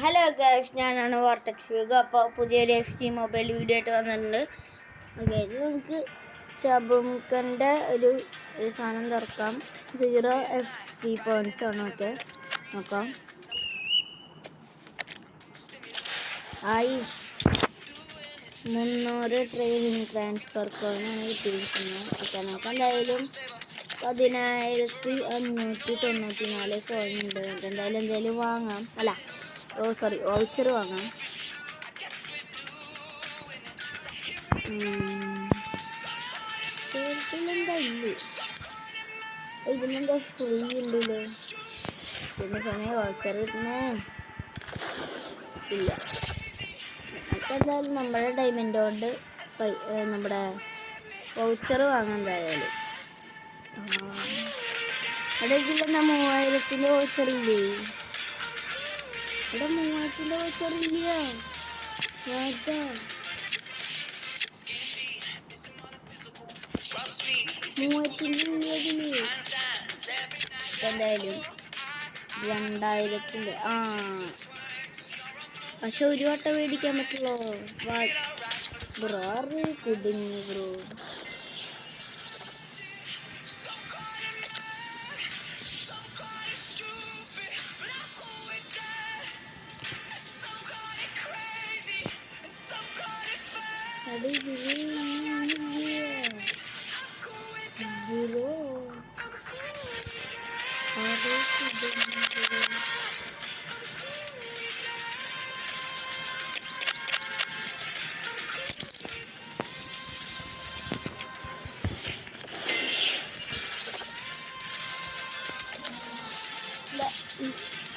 Hello guys, ഞാനാണ് vortex വ്യൂഗ്. അപ്പോൾ പുതിയൊരു FC മൊബൈൽ വീഡിയോ ആയിട്ട് വന്നിട്ടുണ്ട്. ഓക്കെ, ഇത് നമുക്ക് ചബുംക്കൻ്റെ ഒരു സാധനം തുറക്കാം. 0 FC പോയിൻറ്റ്സ് ആണ്. ഓക്കെ, നോക്കാം. ആയി 300 ട്രെയിനിങ് ട്രാൻസ്ഫർ കോയിനാണ് കിട്ടിയിരിക്കുന്നത്. ഓക്കെ, നമുക്ക് എന്തായാലും 10,594 കോയിൻ ഉണ്ട്. എന്തായാലും വാങ്ങാം. സോറി, വൗച്ചർ വാങ്ങാം. ഇതിലെന്താ ഫ്രീ ഉണ്ടല്ലോ. പിന്നെ സമയം വൗച്ചർ കിട്ടുന്നേ ഇല്ല. എന്തായാലും നമ്മുടെ ഡയമണ്ട് കൊണ്ട് നമ്മുടെ വൗച്ചർ വാങ്ങാൻ എന്തായാലും. അവിടെ ഇതിലെന്താ 3000-ൻ്റെ വൗച്ചർ ഇല്ലേ? ഇവിടെ 3000-ൻ്റെ വൗച്ചർ ഇല്ല. എന്തായാലും 2000-ൻ്റെ പക്ഷെ ഒരു വട്ടം മേടിക്കാൻ പറ്റുള്ളൂ. ബ്രോ കുടുങ്ങി ബ്രോ.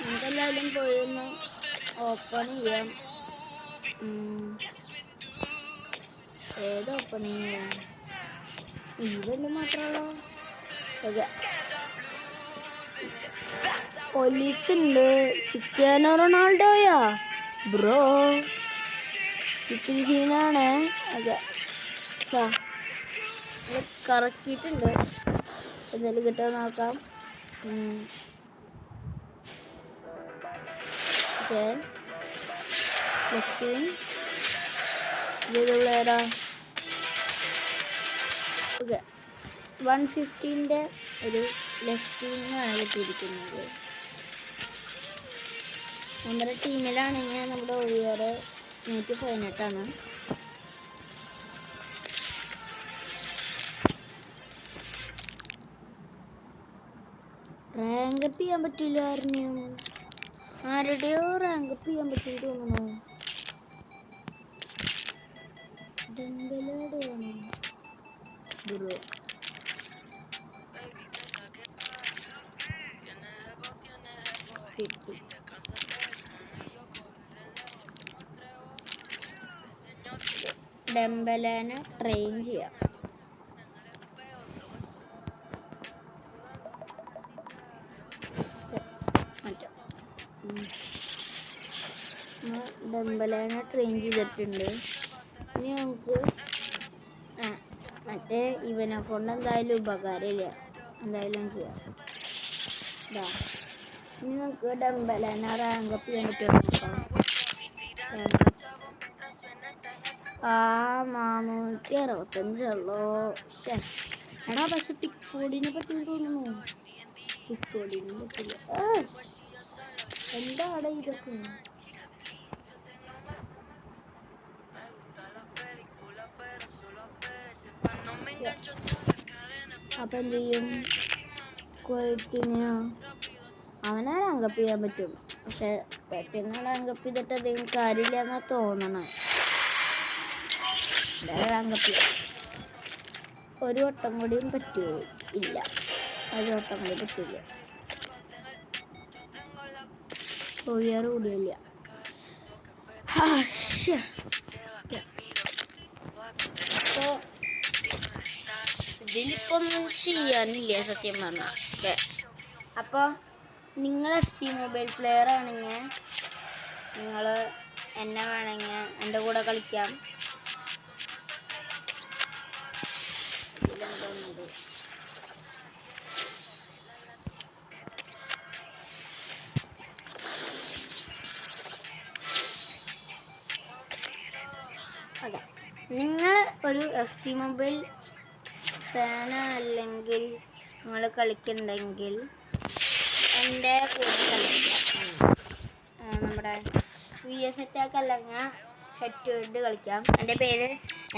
നമുക്കെല്ലാവരും പോയൊന്ന് ഓപ്പൺ ചെയ്യാം. ഏത് ഓപ്പൺ ചെയ്യാം? ഇവന്റ് മാത്രമല്ലോ. പോലീസ് ഉണ്ട്. ക്രിസ്ത്യാനോ റൊണാൾഡോയാ ബ്രോ? ഇത്തിരി സീനാണ്. അതെ, കറക്കിയിട്ടുണ്ട്. എന്തായാലും കിട്ടാൻ നോക്കാം. ഓക്കെ, പ്ലെയറാ. ഓക്കെ, 150-ൻ്റെ ഒരു ലെഫ്റ്റിനാണ് കിട്ടിയിരിക്കുന്നത്. നമ്മുടെ ടീമിലാണെങ്കിൽ നമ്മുടെ OVR 118 റാങ്ക് അപ്പ് ചെയ്യാൻ പറ്റില്ല. ആരുടെയോ റാങ്ക് അപ്പ് ചെയ്യാൻ പറ്റും തോന്നണോ? ബ്രോ ഡെംബലേനെ ട്രെയിൻ ചെയ്യാം. ഡെംബലേനെ ട്രെയിൻ ചെയ്തിട്ടുണ്ട്. ഇനി നമുക്ക് മറ്റേ ഇവനെ കൊണ്ട് എന്തായാലും ഉപകാരമില്ല. എന്തായാലും ചെയ്യാം. ഇനി നമുക്ക് ഡെംബലേനെ റാങ്ക് അപ്പ് ചെയ്യാൻ പറ്റുമോ നോക്കാം. 465 എടാ, പക്ഷെ പിക് ഫോർഡിനെ പറ്റി തോന്നുന്നു. പിക് ഫോർഡിനും പറ്റില്ല. എന്താണ് ഇതൊക്കെ? അപ്പൊ എന്ത് ചെയ്യും? അവനെ റാങ്ക് അപ്പ് ചെയ്യാൻ പറ്റും. പക്ഷെ റാങ്ക് അപ്പ് ചെയ്തിട്ട് അധികം കാര്യമില്ല എന്നാ തോന്നണേ. റാങ്ക് അപ്പ് ഒരു വട്ടം കൂടിയും പറ്റുമോ? ഇല്ല, ഒരു വട്ടം കൂടി പറ്റില്ല. OVR കൂടിയില്ല. ഇതിലിപ്പൊന്നും ചെയ്യാനില്ല സത്യം പറഞ്ഞാൽ. ഓക്കെ, അപ്പോൾ നിങ്ങൾ FC മൊബൈൽ പ്ലെയർ ആണെങ്കിൽ നിങ്ങൾ എന്നെ വേണമെങ്കിൽ എൻ്റെ കൂടെ കളിക്കാം. ഓക്കെ, നിങ്ങൾ ഒരു എഫ് സി മൊബൈൽ ഫാനല്ലെങ്കിൽ നിങ്ങൾ കളിക്കുന്നുണ്ടെങ്കിൽ എൻ്റെ കൂടെ കളിക്കാം. നമ്മുടെ VS Attack അല്ലെങ്കിൽ ഹെഡ് ടു ഹെഡ് കളിക്കാം. എൻ്റെ പേര്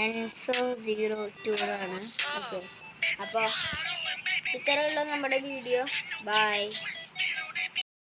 Enzo02 ആണ്. ഓക്കെ, അപ്പോൾ ഇത്രയുള്ള നമ്മുടെ വീഡിയോ. ബൈ.